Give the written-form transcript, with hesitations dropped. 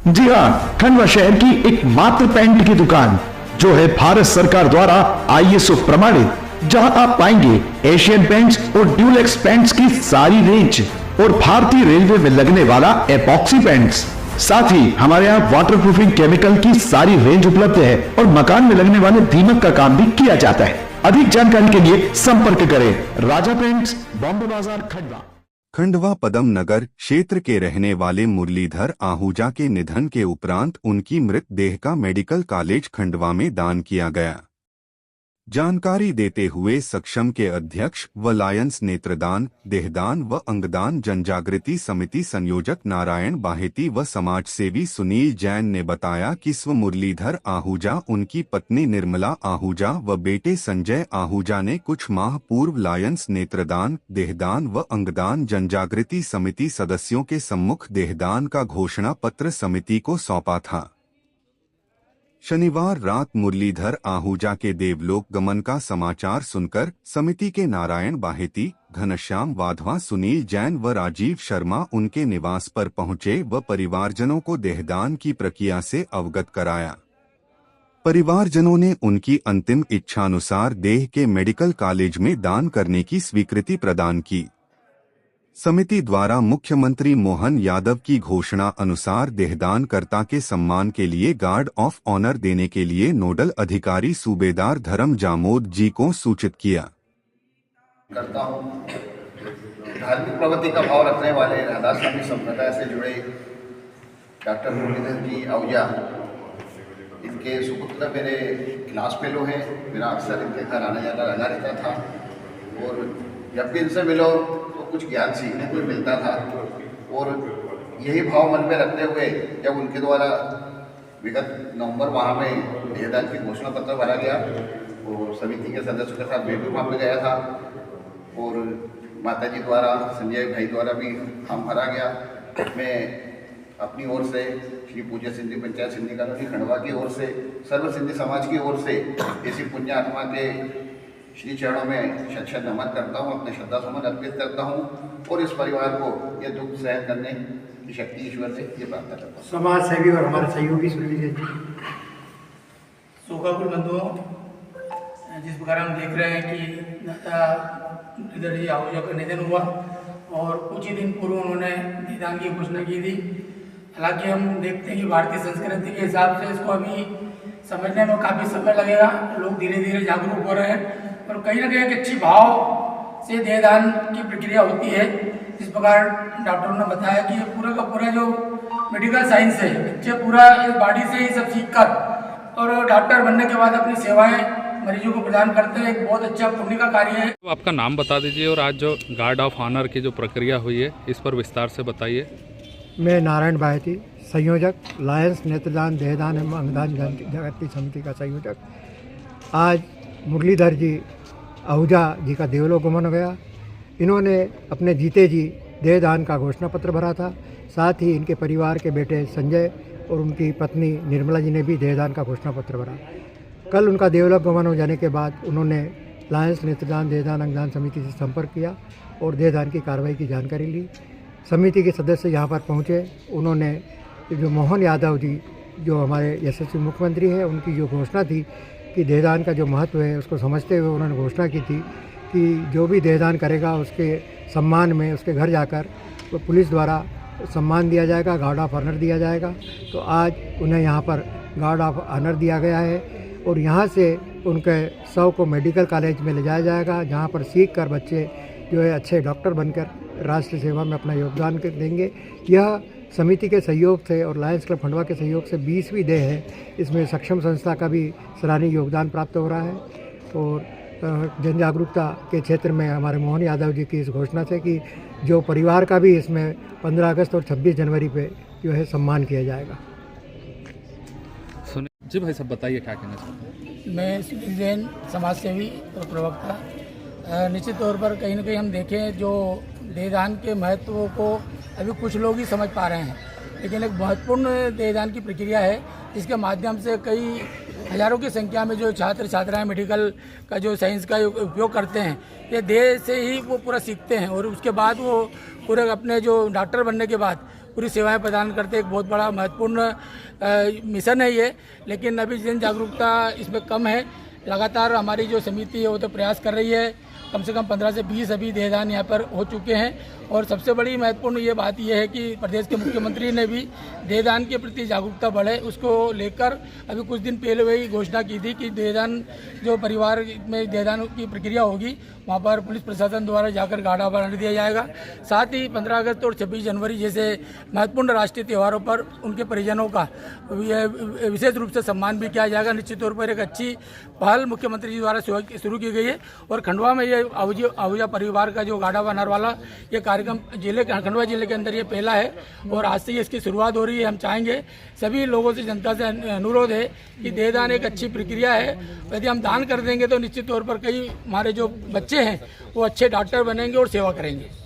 जी हाँ, खंडवा शहर की एकमात्र पेंट की दुकान जो है भारत सरकार द्वारा ISO प्रमाणित, जहां आप पाएंगे एशियन पेंट्स और ड्यूलेक्स पेंट्स की सारी रेंज और भारतीय रेलवे में लगने वाला एपॉक्सी पेंट्स। साथ ही हमारे यहाँ वाटरप्रूफिंग केमिकल की सारी रेंज उपलब्ध है और मकान में लगने वाले दीमक का काम भी किया जाता है। अधिक जानकारी के लिए संपर्क करें राजा पेंट्स, बॉम्बे बाजार, खंडवा। खंडवा पदम नगर क्षेत्र के रहने वाले मुरलीधर आहूजा के निधन के उपरांत उनकी मृतदेह का मेडिकल कॉलेज खंडवा में दान किया गया। जानकारी देते हुए सक्षम के अध्यक्ष व लायंस नेत्रदान, देहदान व अंगदान जनजागृति समिति संयोजक नारायण बाहेती व समाजसेवी सुनील जैन ने बताया कि स्व मुरलीधर आहूजा, उनकी पत्नी निर्मला आहूजा व बेटे संजय आहूजा ने कुछ माह पूर्व लायंस नेत्रदान, देहदान व अंगदान जनजागृति समिति सदस्यों के सम्मुख देहदान का घोषणा पत्र समिति को सौंपा था। शनिवार रात मुरलीधर आहूजा के देवलोक गमन का समाचार सुनकर समिति के नारायण बाहेती, घनश्याम वाधवा, सुनील जैन व राजीव शर्मा उनके निवास पर पहुंचे व परिवारजनों को देहदान की प्रक्रिया से अवगत कराया। परिवारजनों ने उनकी अंतिम इच्छानुसार देह के मेडिकल कॉलेज में दान करने की स्वीकृति प्रदान की। समिति द्वारा मुख्यमंत्री मोहन यादव की घोषणा अनुसार देहदानकर्ता के सम्मान के लिए गार्ड ऑफ ऑनर देने के लिए नोडल अधिकारी सूबेदार धर्म जामोद जी को सूचित किया। करता हूँ धार्मिक प्रवृत्ति का भाव रखने वाले राधा स्वामी संप्रदाय से जुड़े डॉक्टर मुरलीधर जी आहूजा, इनके सुपुत्र मेरे क्लास फेलो हैं। मेरा अक्सर इनके घर आना जाना लगा रहता था और जब भी इनसे मिलो तो कुछ ज्ञान सीखने को मिलता था। और यही भाव मन में रखते हुए जब उनके द्वारा विगत नवंबर माह में देहदान की घोषणा पत्र भरा गया और समिति के सदस्यों के साथ मैं भी वहाँ पे गया था और माताजी द्वारा, संजय भाई द्वारा भी फॉर्म भरा गया। मैं अपनी ओर से श्री पूज्य सिंधी पंचायत सिंधी कॉलोनी खंडवा की ओर से, सर्व सिंधी समाज की ओर से इसी पुण्य आत्मा के श्री चरणों में शत नमन करता हूँ, अपने श्रद्धा सुमन अर्पित करता हूँ और इस परिवार को ये दुख सहन करने की शक्ति ईश्वर से ये प्रार्थना करता हूँ। समाज सेवी और हमारे सहयोगी सुनील जी। शोकाकुल बंधुओं, जिस प्रकार हम देख रहे हैं कि दादा मुरलीधर जी आहूजा का निधन हुआ और कुछ ही दिन पूर्व उन्होंने देहदान की घोषणा की थी। हालांकि हम देखते हैं कि भारतीय संस्कृति के हिसाब से इसको अभी समझने में काफ़ी समय लगेगा। लोग धीरे धीरे जागरूक हो रहे हैं और कहीं ना कहीं एक अच्छी भाव से देहदान की प्रक्रिया होती है। जिस प्रकार डॉक्टरों ने बताया कि ये पूरा का पूरा जो मेडिकल साइंस है, बच्चे पूरा इस बॉडी से ही सब सीख कर और डॉक्टर बनने के बाद अपनी सेवाएं मरीजों को प्रदान करते हैं। एक बहुत अच्छा पुण्य का कार्य है। तो आपका नाम बता दीजिए और आज जो गार्ड ऑफ ऑनर की जो प्रक्रिया हुई है इस पर विस्तार से बताइए। मैं नारायण बाहेती, संयोजक, लायंस नेत्रदान, देहदान एवं अंगदान जनजागृति समिति का संयोजक। आज मुरलीधर जी आहूजा जी का देवलोक गमन हो गया। इन्होंने अपने जीते जी देहदान का घोषणा पत्र भरा था। साथ ही इनके परिवार के बेटे संजय और उनकी पत्नी निर्मला जी ने भी देहदान का घोषणा पत्र भरा। कल उनका देवलोक गमन हो जाने के बाद उन्होंने लायंस नेत्रदान, देहदान, अंगदान समिति से संपर्क किया और देहदान की कार्रवाई की जानकारी ली। समिति के सदस्य यहाँ पर पहुँचे। उन्होंने जो मोहन यादव जी, जो हमारे यशस्वी मुख्यमंत्री हैं, उनकी जो घोषणा थी कि देहदान का जो महत्व है उसको समझते हुए उन्होंने घोषणा की थी कि जो भी देहदान करेगा उसके सम्मान में उसके घर जाकर तो पुलिस द्वारा सम्मान दिया जाएगा, गार्ड ऑफ ऑनर दिया जाएगा। तो आज उन्हें यहाँ पर गार्ड ऑफ ऑनर दिया गया है और यहाँ से उनके शव को मेडिकल कॉलेज में ले जाया जाएगा, जहाँ पर सीख कर बच्चे जो है अच्छे डॉक्टर बनकर राष्ट्र सेवा में अपना योगदान देंगे। यह समिति के सहयोग से और लायंस क्लब खंडवा के सहयोग से 20वीं देह है। इसमें सक्षम संस्था का भी सराहनीय योगदान प्राप्त हो रहा है और जन जागरूकता के क्षेत्र में हमारे मोहन यादव जी की इस घोषणा से कि जो परिवार का भी इसमें 15 अगस्त और 26 जनवरी पे जो है सम्मान किया जाएगा। जी भाई साहब बताइए क्या कहना चाहते हैं। मैं सुनील जैन, समाज सेवी और प्रवक्ता। निश्चित तौर पर कहीं ना कहीं हम देखें जो देहदान के महत्व को अभी कुछ लोग ही समझ पा रहे हैं, लेकिन एक महत्वपूर्ण देहदान की प्रक्रिया है जिसके माध्यम से कई हजारों की संख्या में जो छात्र छात्राएं मेडिकल का जो साइंस का उपयोग करते हैं, ये देह से ही वो पूरा सीखते हैं और उसके बाद वो पूरे अपने जो डॉक्टर बनने के बाद पूरी सेवाएं प्रदान करते एक बहुत बड़ा महत्वपूर्ण मिशन है ये। लेकिन अभी जन जागरूकता इसमें कम है। लगातार हमारी जो समिति है वो तो प्रयास कर रही है, कम से कम 15 से 20 अभी देहदान यहाँ पर हो चुके हैं। और सबसे बड़ी महत्वपूर्ण ये बात यह है कि प्रदेश के मुख्यमंत्री ने भी देहदान के प्रति जागरूकता बढ़े, उसको लेकर अभी कुछ दिन पहले वही घोषणा की थी कि देहदान जो परिवार में देहदान की प्रक्रिया होगी वहाँ पर पुलिस प्रशासन द्वारा जाकर गाड़ा बना दिया जाएगा। साथ ही 15 अगस्त और 26 जनवरी जैसे महत्वपूर्ण राष्ट्रीय त्योहारों पर उनके परिजनों का विशेष रूप से सम्मान भी किया जाएगा। निश्चित तौर पर एक अच्छी पहल मुख्यमंत्री जी द्वारा शुरू की गई है। और खंडवा में ये आहूजा परिवार का जो गाड़ा बनार वाला ये कार्यक्रम खंडवा जिले के अंदर ये पहला है और आज से इसकी शुरुआत हो रही है। हम चाहेंगे सभी लोगों से, जनता से अनुरोध है कि देहदान एक अच्छी प्रक्रिया है। यदि हम दान कर देंगे तो निश्चित तौर पर कई हमारे जो बच्चे हैं वो अच्छे डॉक्टर बनेंगे और सेवा करेंगे।